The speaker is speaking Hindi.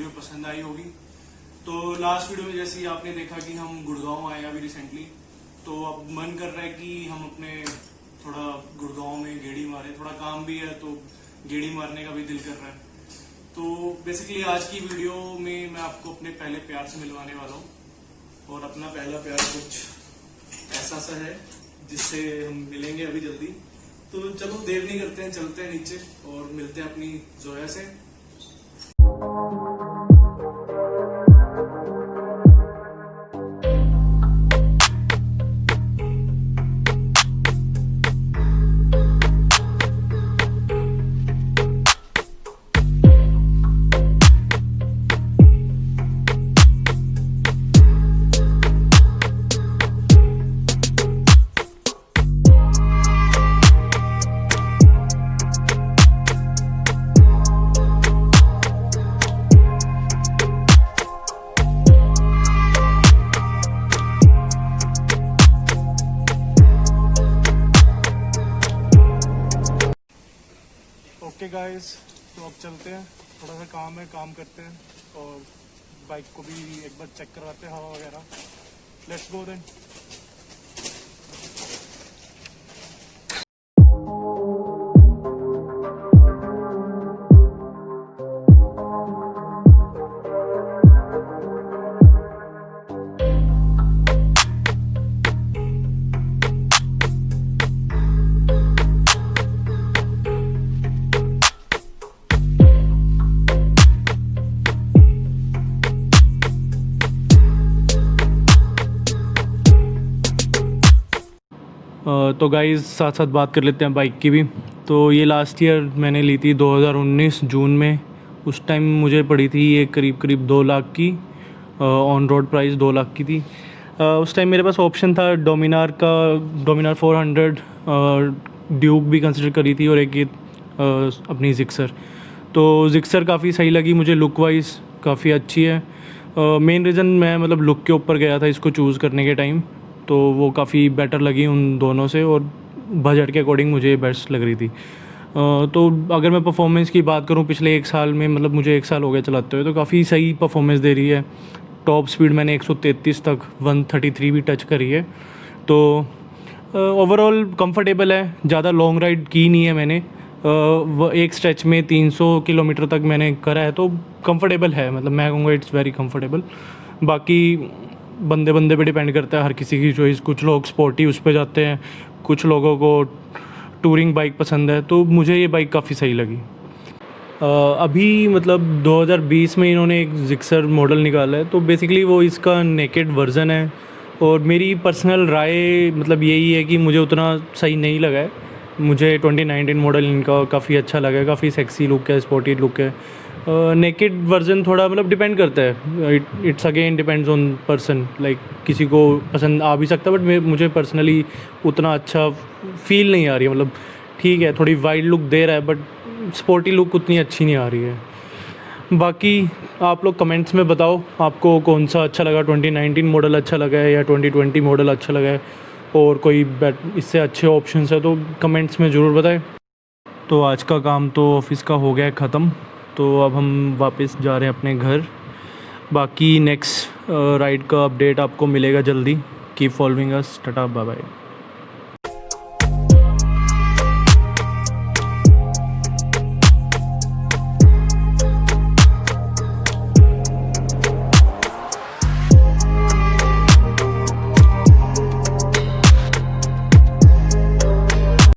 वीडियो पसंद आई होगी। तो लास्ट वीडियो में जैसे ही आपने देखा कि हम गुड़गांव आए अभी रिसेंटली, तो अब मन कर रहा है कि हम अपने थोड़ा गुड़गांव में गेड़ी मारे, थोड़ा काम भी है तो गेड़ी मारने का भी दिल कर रहा है। तो बेसिकली आज की वीडियो में मैं आपको अपने पहले प्यार से मिलवाने वाला हूँ और अपना पहला प्यार कुछ ऐसा सा है जिससे हम मिलेंगे अभी जल्दी। तो चलो देर नहीं करते हैं, चलते हैं नीचे और मिलते हैं अपनी जोया से। ओके गाइस, तो अब चलते हैं, थोड़ा सा काम है, काम करते हैं और बाइक को भी एक बार चेक करवाते हैं हवा वगैरह। Let's go then. तो गाइज़ साथ साथ बात कर लेते हैं बाइक की भी। तो ये लास्ट ईयर मैंने ली थी 2019 जून में। उस टाइम मुझे पड़ी थी ये करीब 2 लाख की, ऑन रोड प्राइस 2 लाख की थी। उस टाइम मेरे पास ऑप्शन था डोमिनार 400, ड्यूक भी कंसिडर करी थी और एक ये अपनी जिक्सर। तो जिक्सर काफ़ी सही लगी मुझे, लुक वाइज काफ़ी अच्छी है। मेन रीज़न मैं मतलब लुक के ऊपर गया था इसको चूज़ करने के टाइम, तो वो काफ़ी बेटर लगी उन दोनों से और बजट के अकॉर्डिंग मुझे बेस्ट लग रही थी। तो अगर मैं परफॉर्मेंस की बात करूँ पिछले 1 साल में, मतलब मुझे 1 साल हो गया चलाते हुए, तो काफ़ी सही परफॉर्मेंस दे रही है। टॉप स्पीड मैंने 133 तक 133 भी टच करी है। तो ओवरऑल कंफर्टेबल है। ज़्यादा लॉन्ग राइड की नहीं है मैंने, एक स्ट्रेच में 300 किलोमीटर तक मैंने करा है, तो कंफर्टेबल है। मतलब मैं कहूँगा इट्स वेरी कंफर्टेबल। बाकी बंदे पे डिपेंड करता है, हर किसी की चॉइस। कुछ लोग स्पोर्टी उस पे जाते हैं, कुछ लोगों को टूरिंग बाइक पसंद है, तो मुझे ये बाइक काफ़ी सही लगी। अभी मतलब 2020 में इन्होंने एक जिक्सर मॉडल निकाला है, तो बेसिकली वो इसका नेकेड वर्ज़न है। और मेरी पर्सनल राय मतलब यही है कि मुझे उतना सही नहीं लगा है। मुझे 2019 मॉडल इनका काफ़ी अच्छा लगा है, काफ़ी सेक्सी लुक है, स्पोर्टी लुक है। नेकेड वर्जन थोड़ा मतलब डिपेंड करता है, it's again depends on person. Like किसी को पसंद आ भी सकता है, बट मुझे पर्सनली उतना अच्छा फील नहीं आ रही है। मतलब ठीक है, थोड़ी वाइड लुक दे रहा है, बट स्पोर्टी लुक उतनी अच्छी नहीं आ रही है। बाकी आप लोग कमेंट्स में बताओ आपको कौन सा अच्छा लगा, 2019 मॉडल अच्छा लगा है या 2020 मॉडल अच्छा लगा है, और कोई इससे अच्छे ऑप्शंस है तो कमेंट्स में ज़रूर बताएं। तो आज का काम तो ऑफिस का हो गया है ख़त्म, तो अब हम वापस जा रहे हैं अपने घर। बाकी नेक्स्ट राइड का अपडेट आपको मिलेगा जल्दी। Keep following us. Tata bye bye.